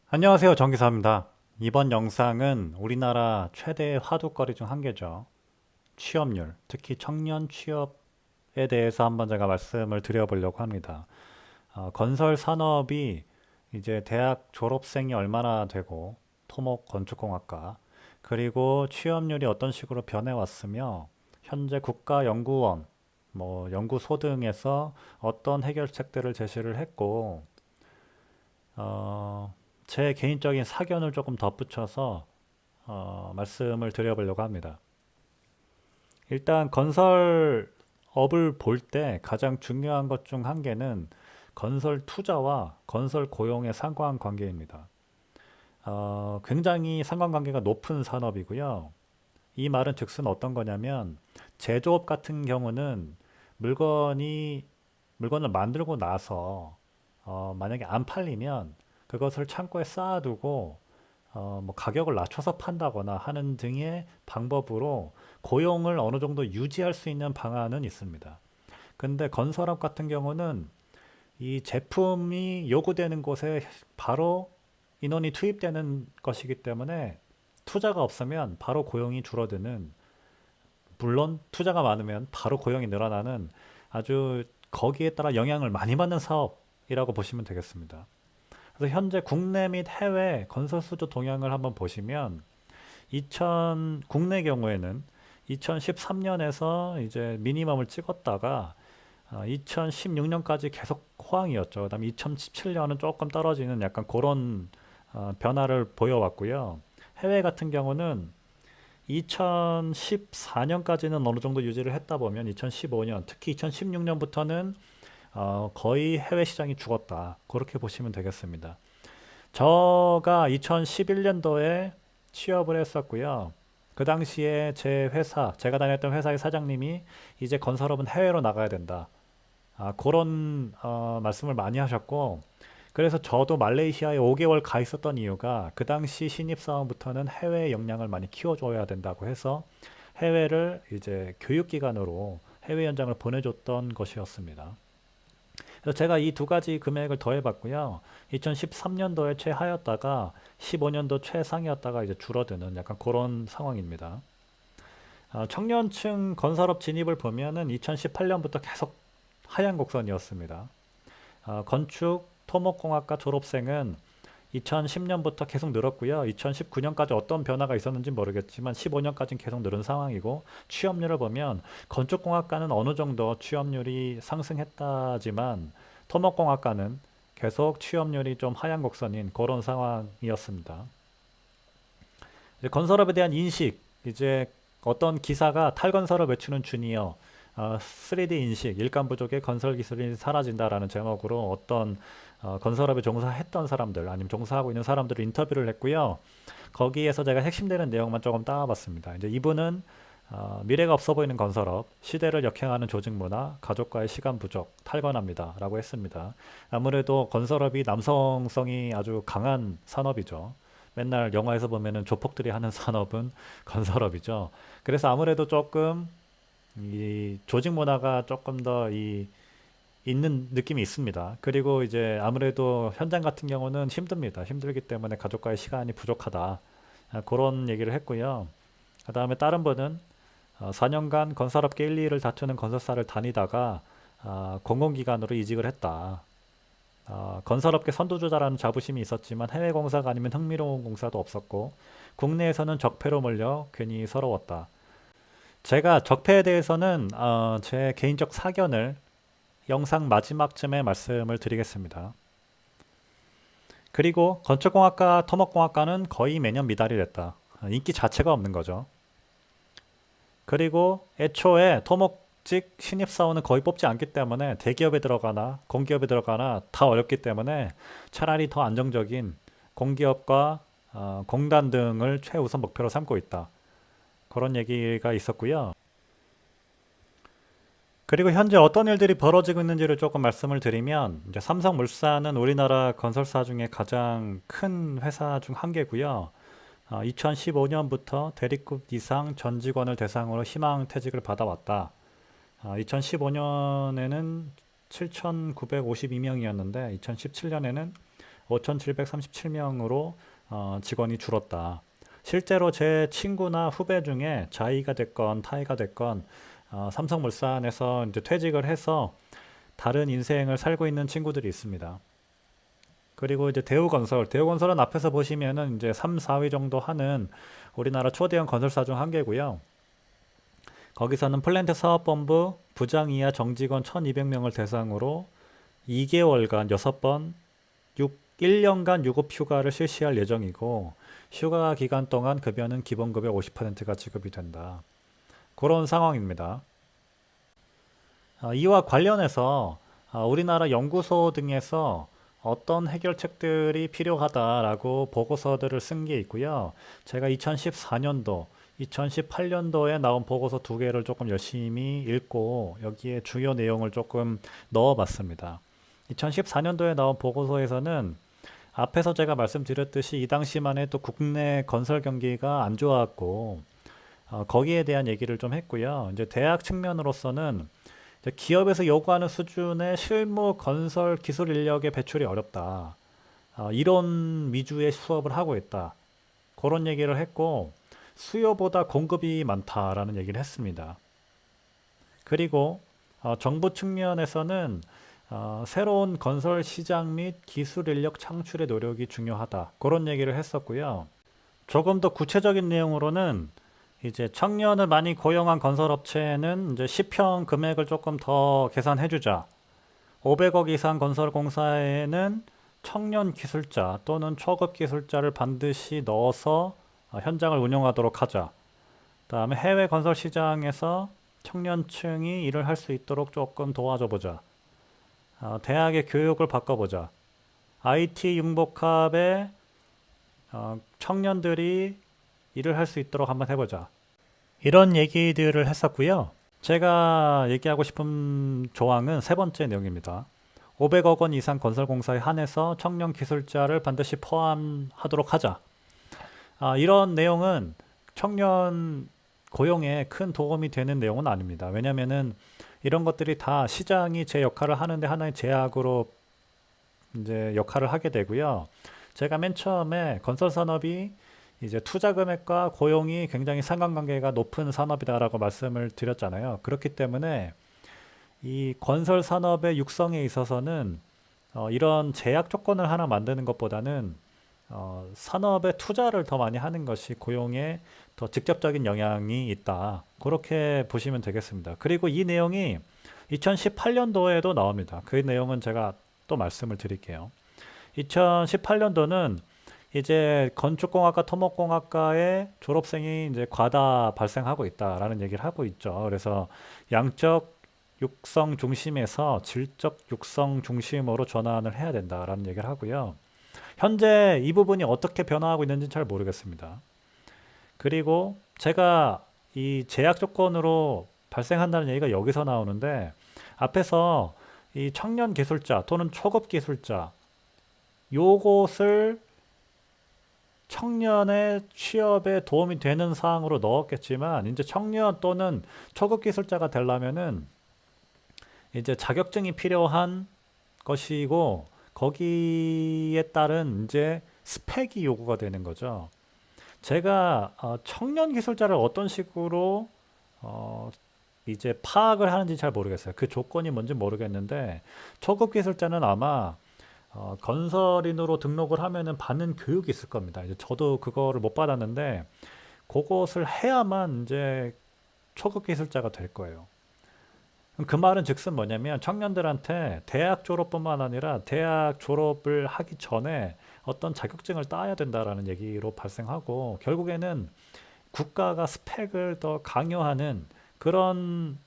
안녕하세요. 정기사입니다. 이번 영상은 우리나라 최대의 화두거리 중 한 개죠. 취업률, 특히 청년 취업에 대해서 한번 제가 말씀을 드려보려고 합니다. 건설 산업이 이제 대학 졸업생이 얼마나 되고, 토목 건축공학과, 그리고 취업률이 어떤 식으로 변해왔으며, 현재 국가연구원, 연구소 등에서 어떤 해결책들을 제시를 했고, 어, 제 개인적인 사견을 조금 덧붙여서 말씀을 드려보려고 합니다. 일단 건설업을 볼 때 가장 중요한 것 중 한 개는 건설 투자와 건설 고용의 상관관계입니다. 굉장히 상관관계가 높은 산업이고요. 이 말은 즉슨 어떤 거냐면 제조업 같은 경우는 물건이 물건을 만들고 나서 만약에 안 팔리면 그것을 창고에 쌓아두고 가격을 낮춰서 판다거나 하는 등의 방법으로 고용을 어느 정도 유지할 수 있는 방안은 있습니다. 근데 건설업 같은 경우는 이 제품이 요구되는 곳에 바로 인원이 투입되는 것이기 때문에 투자가 없으면 바로 고용이 줄어드는, 물론 투자가 많으면 바로 고용이 늘어나는 아주 거기에 따라 영향을 많이 받는 사업이라고 보시면 되겠습니다. 그래서 현재 국내 및 해외 건설 수주 동향을 한번 보시면 국내 경우에는 2013년에서 이제 미니멈을 찍었다가 2016년까지 계속 호황이었죠. 그다음에 2017년은 조금 떨어지는 약간 그런 변화를 보여왔고요. 해외 같은 경우는 2014년까지는 어느 정도 유지를 했다 보면 2015년, 특히 2016년부터는 거의 해외 시장이 죽었다. 그렇게 보시면 되겠습니다. 저가 2011년도에 취업을 했었고요. 그 당시에 제가 다녔던 회사의 사장님이 이제 건설업은 해외로 나가야 된다. 그런 말씀을 많이 하셨고, 그래서 저도 말레이시아에 5개월 가 있었던 이유가 그 당시 신입사원부터는 해외 역량을 많이 키워줘야 된다고 해서 해외를 이제 교육기관으로 해외 연장을 보내줬던 것이었습니다. 그래서 제가 이 두 가지 금액을 더해봤고요. 2013년도에 최하였다가 15년도 최상이었다가 이제 줄어드는 약간 그런 상황입니다. 청년층 건설업 진입을 보면은 2018년부터 계속 하향 곡선이었습니다. 건축 토목공학과 졸업생은 2010년부터 계속 늘었고요. 2019년까지 어떤 변화가 있었는지 모르겠지만 15년까지는 계속 늘은 상황이고, 취업률을 보면 건축공학과는 어느 정도 취업률이 상승했다지만 토목공학과는 계속 취업률이 좀 하향 곡선인 그런 상황이었습니다. 이제 건설업에 대한 인식, 이제 어떤 기사가 탈건설을 외치는 주니어, 3D 인식, 일감 부족의 건설 기술이 사라진다라는 제목으로 어떤 건설업에 종사했던 사람들 아니면 종사하고 있는 사람들을 인터뷰를 했고요. 거기에서 제가 핵심되는 내용만 조금 따와봤습니다. 이제 이분은 미래가 없어 보이는 건설업, 시대를 역행하는 조직 문화, 가족과의 시간 부족, 탈건합니다라고 했습니다. 아무래도 건설업이 남성성이 아주 강한 산업이죠. 맨날 영화에서 보면은 조폭들이 하는 산업은 건설업이죠. 그래서 아무래도 조금 이 조직 문화가 조금 더 있는 느낌이 있습니다. 그리고 이제 아무래도 현장 같은 경우는 힘듭니다. 힘들기 때문에 가족과의 시간이 부족하다. 그런 얘기를 했고요. 그 다음에 다른 분은 4년간 건설업계 1, 2를 다투는 건설사를 다니다가 공공기관으로 이직을 했다. 건설업계 선두주자라는 자부심이 있었지만 해외 공사가 아니면 흥미로운 공사도 없었고, 국내에서는 적폐로 몰려 괜히 서러웠다. 제가 적폐에 대해서는 제 개인적 사견을 영상 마지막쯤에 말씀을 드리겠습니다. 그리고 건축공학과, 토목공학과는 거의 매년 미달이 됐다. 인기 자체가 없는 거죠. 그리고 애초에 토목직 신입사원은 거의 뽑지 않기 때문에 대기업에 들어가나 공기업에 들어가나 다 어렵기 때문에 차라리 더 안정적인 공기업과 공단 등을 최우선 목표로 삼고 있다. 그런 얘기가 있었고요. 그리고 현재 어떤 일들이 벌어지고 있는지를 조금 말씀을 드리면, 이제 삼성물산은 우리나라 건설사 중에 가장 큰 회사 중 한 개고요. 2015년부터 대리급 이상 전 직원을 대상으로 희망퇴직을 받아왔다. 2015년에는 7,952명이었는데 2017년에는 5,737명으로 직원이 줄었다. 실제로 제 친구나 후배 중에 자이가 됐건 타이가 됐건 삼성물산에서 이제 퇴직을 해서 다른 인생을 살고 있는 친구들이 있습니다. 그리고 이제 대우건설은 앞에서 보시면은 이제 3, 4위 정도 하는 우리나라 초대형 건설사 중 한 개고요. 거기서는 플랜트 사업본부 부장 이하 정직원 1,200명을 대상으로 2개월간 6번 1년간 유급 휴가를 실시할 예정이고 휴가 기간 동안 급여는 기본급여 50%가 지급이 된다. 그런 상황입니다. 이와 관련해서 우리나라 연구소 등에서 어떤 해결책들이 필요하다라고 보고서들을 쓴 게 있고요. 제가 2014년도, 2018년도에 나온 보고서 두 개를 조금 열심히 읽고 여기에 주요 내용을 조금 넣어봤습니다. 2014년도에 나온 보고서에서는 앞에서 제가 말씀드렸듯이 이 당시만 해도 국내 건설 경기가 안 좋았고 거기에 대한 얘기를 좀 했고요. 이제 대학 측면으로서는 이제 기업에서 요구하는 수준의 실무 건설 기술 인력의 배출이 어렵다. 이론 위주의 수업을 하고 있다. 그런 얘기를 했고 수요보다 공급이 많다라는 얘기를 했습니다. 그리고 정부 측면에서는 새로운 건설 시장 및 기술 인력 창출의 노력이 중요하다. 그런 얘기를 했었고요. 조금 더 구체적인 내용으로는 이제 청년을 많이 고용한 건설업체는 이제 시평 금액을 조금 더 계산해주자. 500억 이상 건설공사에는 청년 기술자 또는 초급 기술자를 반드시 넣어서 현장을 운영하도록 하자. 그다음에 해외 건설 시장에서 청년층이 일을 할 수 있도록 조금 도와줘 보자. 대학의 교육을 바꿔보자. IT 융복합에 청년들이 일을 할 수 있도록 한번 해보자. 이런 얘기들을 했었고요. 제가 얘기하고 싶은 조항은 세 번째 내용입니다. 500억 원 이상 건설공사에 한해서 청년 기술자를 반드시 포함하도록 하자. 이런 내용은 청년 고용에 큰 도움이 되는 내용은 아닙니다. 왜냐면은 이런 것들이 다 시장이 제 역할을 하는데 하나의 제약으로 이제 역할을 하게 되고요. 제가 맨 처음에 건설 산업이 이제 투자 금액과 고용이 굉장히 상관관계가 높은 산업이다라고 말씀을 드렸잖아요. 그렇기 때문에 이 건설 산업의 육성에 있어서는 이런 제약 조건을 하나 만드는 것보다는 산업에 투자를 더 많이 하는 것이 고용에 더 직접적인 영향이 있다. 그렇게 보시면 되겠습니다. 그리고 이 내용이 2018년도에도 나옵니다. 그 내용은 제가 또 말씀을 드릴게요. 2018년도는 이제 건축공학과, 토목공학과의 졸업생이 이제 과다 발생하고 있다라는 얘기를 하고 있죠. 그래서 양적 육성 중심에서 질적 육성 중심으로 전환을 해야 된다라는 얘기를 하고요. 현재 이 부분이 어떻게 변화하고 있는지 잘 모르겠습니다. 그리고 제가 이 제약 조건으로 발생한다는 얘기가 여기서 나오는데 앞에서 이 청년 기술자 또는 초급 기술자 요것을 청년의 취업에 도움이 되는 사항으로 넣었겠지만 이제 청년 또는 초급 기술자가 되려면은 이제 자격증이 필요한 것이고 거기에 따른 이제 스펙이 요구가 되는 거죠. 제가 청년 기술자를 어떤 식으로 이제 파악을 하는지 잘 모르겠어요. 그 조건이 뭔지 모르겠는데 초급 기술자는 아마 건설인으로 등록을 하면은 받는 교육이 있을 겁니다. 이제 저도 그거를 못 받았는데 그것을 해야만 이제 초급 기술자가 될 거예요. 그 말은 즉슨 뭐냐면 청년들한테 대학 졸업뿐만 아니라 대학 졸업을 하기 전에 어떤 자격증을 따야 된다라는 얘기로 발생하고 결국에는 국가가 스펙을 더 강요하는 그런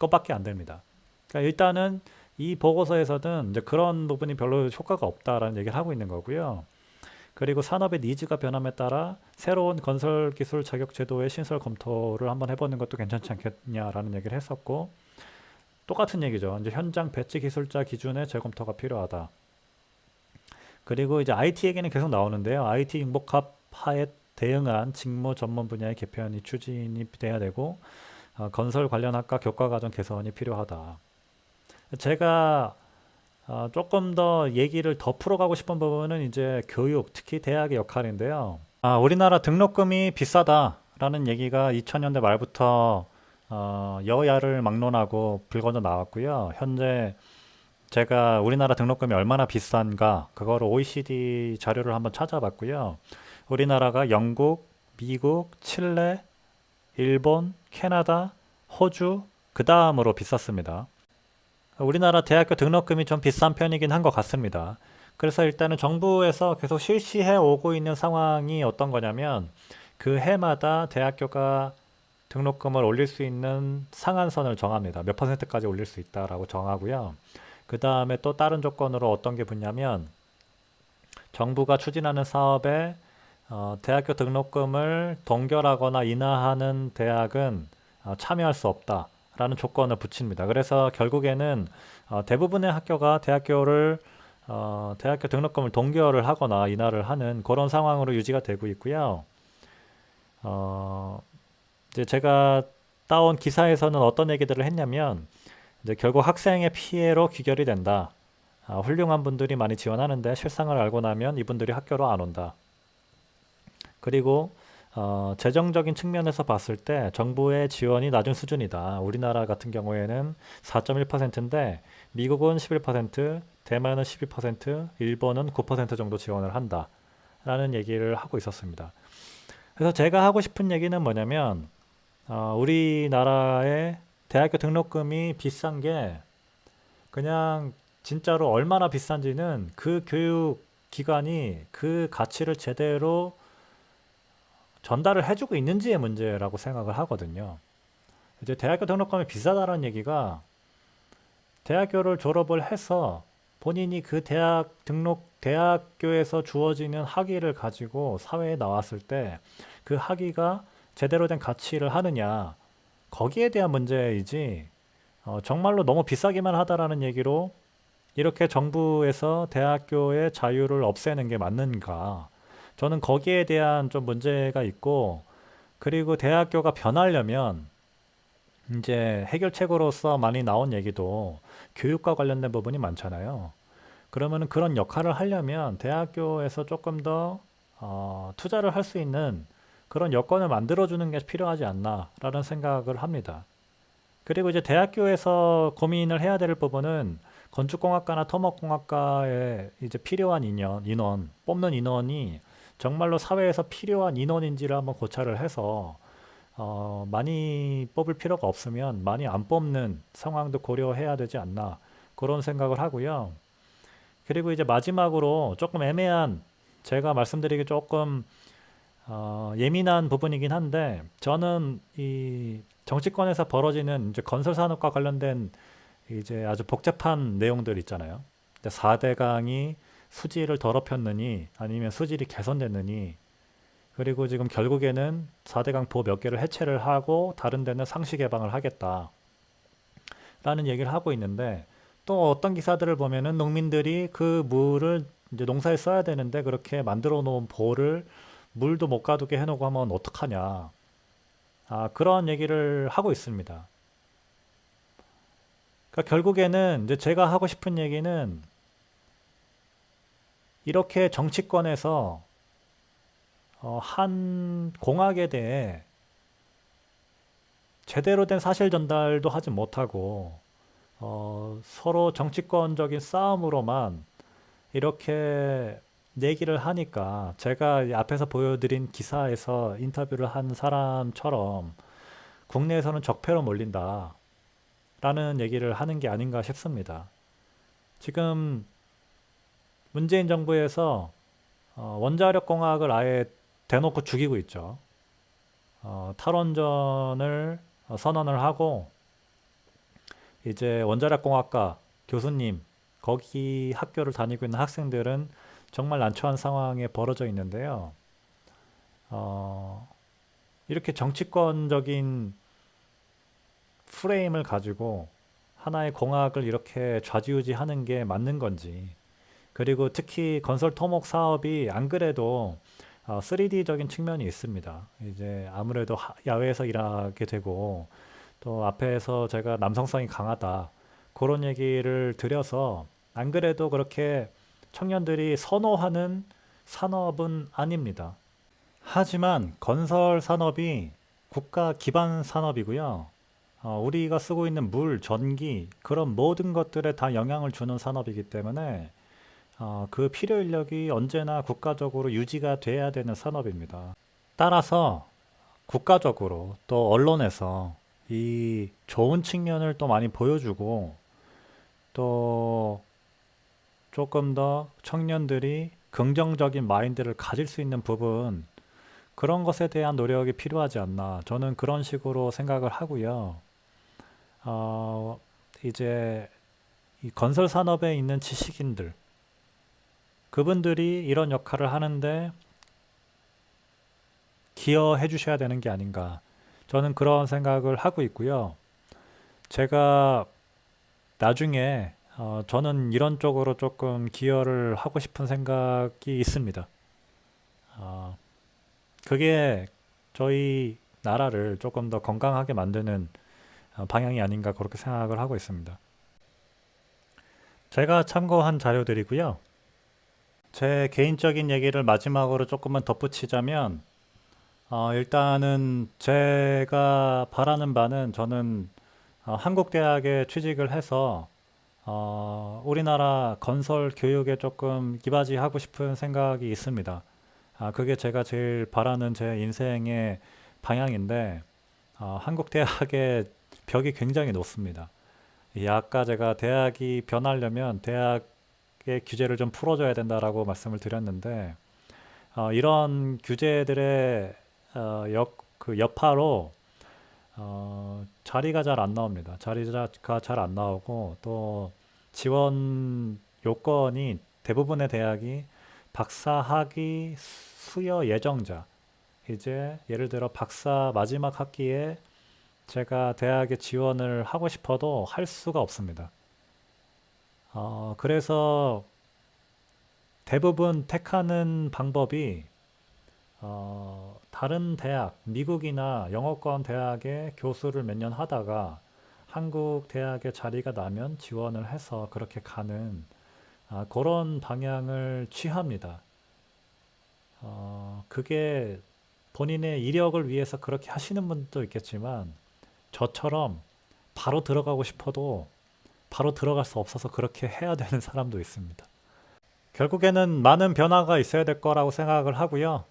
것밖에 안 됩니다. 그러니까 일단은 이 보고서에서는 이제 그런 부분이 별로 효과가 없다라는 얘기를 하고 있는 거고요. 그리고 산업의 니즈가 변함에 따라 새로운 건설 기술 자격 제도의 신설 검토를 한번 해보는 것도 괜찮지 않겠냐라는 얘기를 했었고 똑같은 얘기죠. 이제 현장 배치 기술자 기준의 재검토가 필요하다. 그리고 이제 IT 얘기는 계속 나오는데요. IT 융복합화에 대응한 직무 전문 분야의 개편이 추진이 돼야 되고 건설 관련 학과 교과과정 개선이 필요하다. 제가 조금 더 얘기를 더 풀어가고 싶은 부분은 이제 교육, 특히 대학의 역할인데요. 우리나라 등록금이 비싸다라는 얘기가 2000년대 말부터 여야를 막론하고 불거져 나왔고요. 현재 제가 우리나라 등록금이 얼마나 비싼가 그거를 OECD 자료를 한번 찾아봤고요. 우리나라가 영국, 미국, 칠레, 일본, 캐나다, 호주 그 다음으로 비쌌습니다. 우리나라 대학교 등록금이 좀 비싼 편이긴 한 것 같습니다. 그래서 일단은 정부에서 계속 실시해 오고 있는 상황이 어떤 거냐면 그 해마다 대학교가 등록금을 올릴 수 있는 상한선을 정합니다. 몇 퍼센트까지 올릴 수 있다라고 정하고요. 그 다음에 또 다른 조건으로 어떤 게 붙냐면 정부가 추진하는 사업에 대학교 등록금을 동결하거나 인하하는 대학은 참여할 수 없다라는 조건을 붙입니다. 그래서 결국에는 대부분의 학교가 대학교 등록금을 동결을 하거나 인하를 하는 그런 상황으로 유지가 되고 있고요. 이제 제가 따온 기사에서는 어떤 얘기들을 했냐면 이제 결국 학생의 피해로 귀결이 된다. 훌륭한 분들이 많이 지원하는데 실상을 알고 나면 이분들이 학교로 안 온다. 그리고 재정적인 측면에서 봤을 때 정부의 지원이 낮은 수준이다. 우리나라 같은 경우에는 4.1%인데 미국은 11%, 대만은 12%, 일본은 9% 정도 지원을 한다. 라는 얘기를 하고 있었습니다. 그래서 제가 하고 싶은 얘기는 뭐냐면 우리나라의 대학교 등록금이 비싼 게 그냥 진짜로 얼마나 비싼지는 그 교육 기관이 그 가치를 제대로 전달을 해주고 있는지의 문제라고 생각을 하거든요. 이제 대학교 등록금이 비싸다는 얘기가 대학교를 졸업을 해서 본인이 그 대학교에서 주어지는 학위를 가지고 사회에 나왔을 때 그 학위가 제대로 된 가치를 하느냐, 거기에 대한 문제이지, 정말로 너무 비싸기만 하다라는 얘기로 이렇게 정부에서 대학교의 자유를 없애는 게 맞는가. 저는 거기에 대한 좀 문제가 있고, 그리고 대학교가 변하려면 이제 해결책으로서 많이 나온 얘기도 교육과 관련된 부분이 많잖아요. 그러면 그런 역할을 하려면 대학교에서 조금 더 투자를 할 수 있는 그런 여건을 만들어주는 게 필요하지 않나라는 생각을 합니다. 그리고 이제 대학교에서 고민을 해야 될 부분은 건축공학과나 토목공학과에 이제 필요한 인원, 뽑는 인원이 정말로 사회에서 필요한 인원인지를 한번 고찰을 해서 많이 뽑을 필요가 없으면 많이 안 뽑는 상황도 고려해야 되지 않나 그런 생각을 하고요. 그리고 이제 마지막으로 조금 애매한 제가 말씀드리기 조금 예민한 부분이긴 한데 저는 이 정치권에서 벌어지는 이제 건설 산업과 관련된 이제 아주 복잡한 내용들 있잖아요. 4대강이 수질을 더럽혔느니 아니면 수질이 개선됐느니 그리고 지금 결국에는 4대강 보호 몇 개를 해체를 하고 다른 데는 상시 개방을 하겠다 라는 얘기를 하고 있는데 또 어떤 기사들을 보면은 농민들이 그 물을 이제 농사에 써야 되는데 그렇게 만들어 놓은 보를 물도 못 가두게 해놓고 하면 어떡하냐. 그런 얘기를 하고 있습니다. 그러니까 결국에는 이제 제가 하고 싶은 얘기는 이렇게 정치권에서 한 공약에 대해 제대로 된 사실 전달도 하지 못하고 서로 정치권적인 싸움으로만 이렇게 얘기를 하니까 제가 앞에서 보여드린 기사에서 인터뷰를 한 사람처럼 국내에서는 적폐로 몰린다 라는 얘기를 하는 게 아닌가 싶습니다. 지금 문재인 정부에서 원자력 공학을 아예 대놓고 죽이고 있죠. 탈원전을 선언을 하고 이제 원자력 공학과 교수님 거기 학교를 다니고 있는 학생들은 정말 난처한 상황에 벌어져 있는데요. 이렇게 정치권적인 프레임을 가지고 하나의 공학을 이렇게 좌지우지하는 게 맞는 건지 그리고 특히 건설 토목 사업이 안 그래도 3D적인 측면이 있습니다. 이제 아무래도 야외에서 일하게 되고 또 앞에서 제가 남성성이 강하다 그런 얘기를 드려서 안 그래도 그렇게 청년들이 선호하는 산업은 아닙니다. 하지만 건설 산업이 국가 기반 산업이고요. 우리가 쓰고 있는 물, 전기, 그런 모든 것들에 다 영향을 주는 산업이기 때문에 그 필요 인력이 언제나 국가적으로 유지가 돼야 되는 산업입니다. 따라서 국가적으로 또 언론에서 이 좋은 측면을 또 많이 보여주고 또 조금 더 청년들이 긍정적인 마인드를 가질 수 있는 부분, 그런 것에 대한 노력이 필요하지 않나. 저는 그런 식으로 생각을 하고요. 이제 이 건설 산업에 있는 지식인들, 그분들이 이런 역할을 하는데 기여해 주셔야 되는 게 아닌가. 저는 그런 생각을 하고 있고요. 제가 나중에 저는 이런 쪽으로 조금 기여를 하고 싶은 생각이 있습니다. 어, 그게 저희 나라를 조금 더 건강하게 만드는 방향이 아닌가 그렇게 생각을 하고 있습니다. 제가 참고한 자료들이고요. 제 개인적인 얘기를 마지막으로 조금만 덧붙이자면 일단은 제가 바라는 바는 저는 한국 대학에 취직을 해서 우리나라 건설 교육에 조금 이바지하고 싶은 생각이 있습니다. 그게 제가 제일 바라는 제 인생의 방향인데 한국 대학의 벽이 굉장히 높습니다. 아까 제가 대학이 변하려면 대학의 규제를 좀 풀어줘야 된다라고 말씀을 드렸는데 이런 규제들의 그 여파로 자리가 잘 안 나옵니다. 자리가 잘 안 나오고 또 지원 요건이 대부분의 대학이 박사학위 수여 예정자, 이제 예를 들어 박사 마지막 학기에 제가 대학에 지원을 하고 싶어도 할 수가 없습니다. 그래서 대부분 택하는 방법이 다른 대학, 미국이나 영어권 대학에 교수를 몇 년 하다가 한국 대학에 자리가 나면 지원을 해서 그렇게 가는 그런 방향을 취합니다. 그게 본인의 이력을 위해서 그렇게 하시는 분도 있겠지만 저처럼 바로 들어가고 싶어도 바로 들어갈 수 없어서 그렇게 해야 되는 사람도 있습니다. 결국에는 많은 변화가 있어야 될 거라고 생각을 하고요.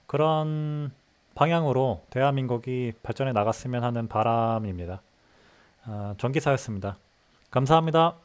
그런 방향으로 대한민국이 발전해 나갔으면 하는 바람입니다. 전기사였습니다. 감사합니다.